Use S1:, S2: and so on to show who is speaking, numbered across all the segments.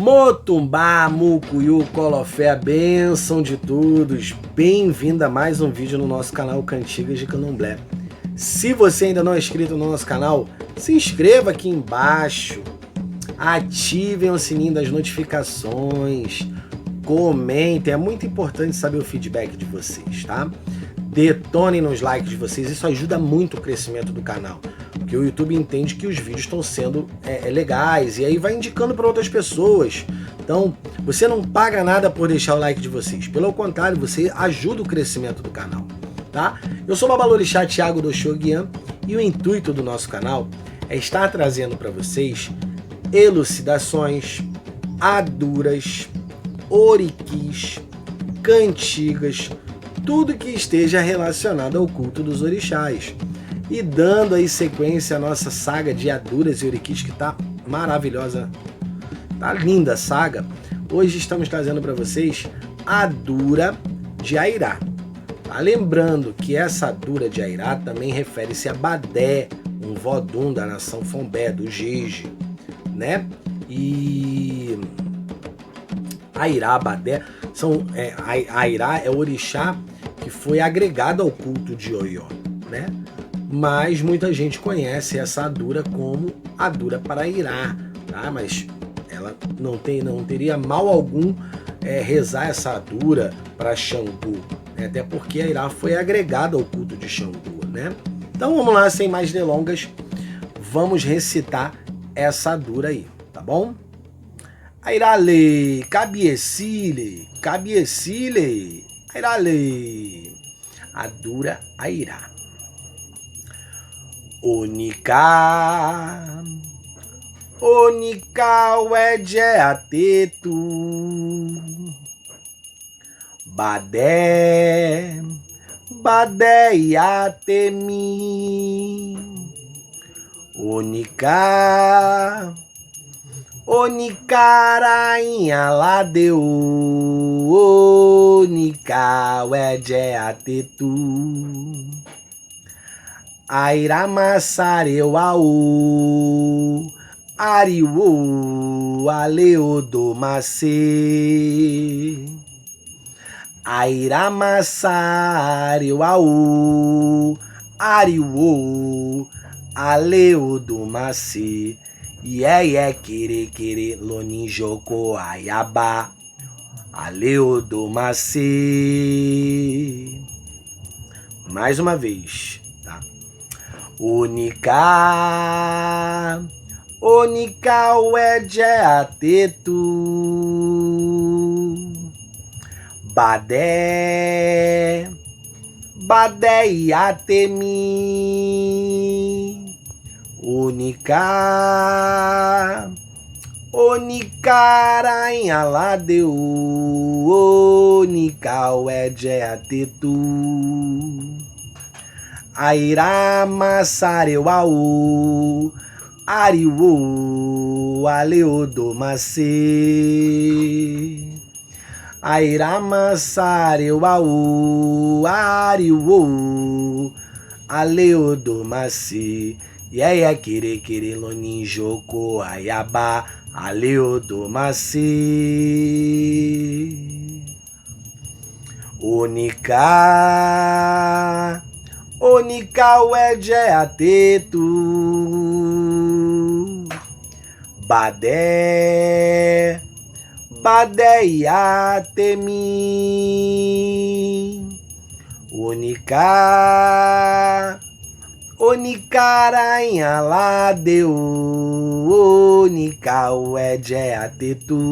S1: Motumbá, Mucuyu, Colofé, a bênção de todos. Bem-vindo a mais um vídeo no nosso canal Cantigas de Candomblé. Se você ainda não é inscrito no nosso canal, se inscreva aqui embaixo. Ativem o sininho das notificações. Comentem, é muito importante saber o feedback de vocês, tá? Detonem nos likes de vocês, isso ajuda muito o crescimento do canal. Porque o YouTube entende que os vídeos estão sendo legais e aí vai indicando para outras pessoas. Então, você não paga nada por deixar o like de vocês. Pelo contrário, você ajuda o crescimento do canal, tá? Eu sou o Babalorixá Thiago do Oxóguian e o intuito do nosso canal é estar trazendo para vocês elucidações, aduras, oriquis, cantigas, tudo que esteja relacionado ao culto dos orixás. E dando aí sequência à nossa saga de aduras e oriquis, que tá maravilhosa, tá linda a saga. Hoje estamos trazendo para vocês a Adura de Airá. Tá? Lembrando que essa Adura de Airá também refere-se a Badé, um vodum da nação Fombé, do Jeje, né? E Airá, Badé, Airá é o orixá que foi agregado ao culto de Oió, né? Mas muita gente conhece essa Adura como Adura para Airá, tá? Mas ela não teria mal algum rezar essa Adura para Xangô, né? Até porque Airá foi agregado ao culto de Xangô, né? Então vamos lá, sem mais delongas, vamos recitar essa Adura aí, tá bom? Airale, cabiecile, airale, Adura Airá. Onica, uede atetu, badé, atemi, onica, rainha ladeu, uede atetu. Airá massareu aú, ariú, aleodomacê. Airá massareu aú, ariú, aleodomacê. Quere, loninjoko, aiabá, aleodomacê. Mais uma vez, tá? Onica, uede atetu, badé, atemi, Onica, rainha ladeu, uede atetu. Airá massareu aú, ariú, aleodomacê. Airá massareu aú, ariú, aleodomacê. Quere, loninjoko, aiabá, aleodomacê. Onica, uede atetu, badé, atemi, onica, rainha ladeu, uede atetu.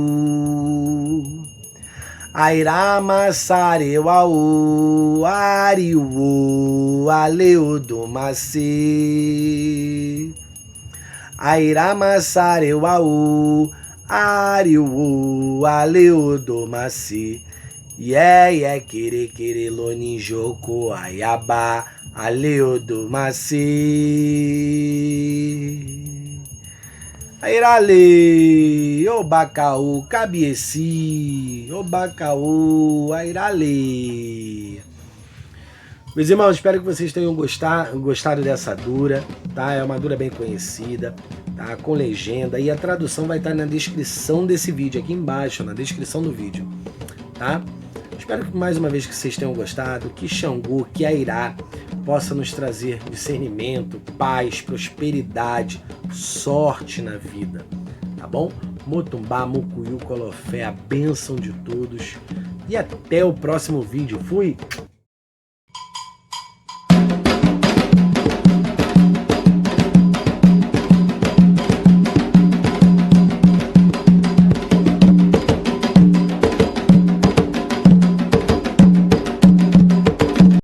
S1: Airá massareu aú, ariú, aleodomacê. Airá massareu aú, ariú, aleodomacê. Quere, loninjoko, aiabá, aleodomacê. Airale, obacaú, cabieci, obacaú, airale. Meus irmãos, espero que vocês tenham gostado dessa Adura, tá? É uma Adura bem conhecida. tá? Com legenda, e a tradução vai estar na descrição desse vídeo, aqui embaixo, na descrição do vídeo, tá? Espero que mais uma vez que vocês tenham gostado, que Xangô, que Airá possa nos trazer discernimento, paz, prosperidade, sorte na vida, tá bom? Motumbá, Mucuyu, Colofé, a bênção de todos, e até o próximo vídeo. Fui!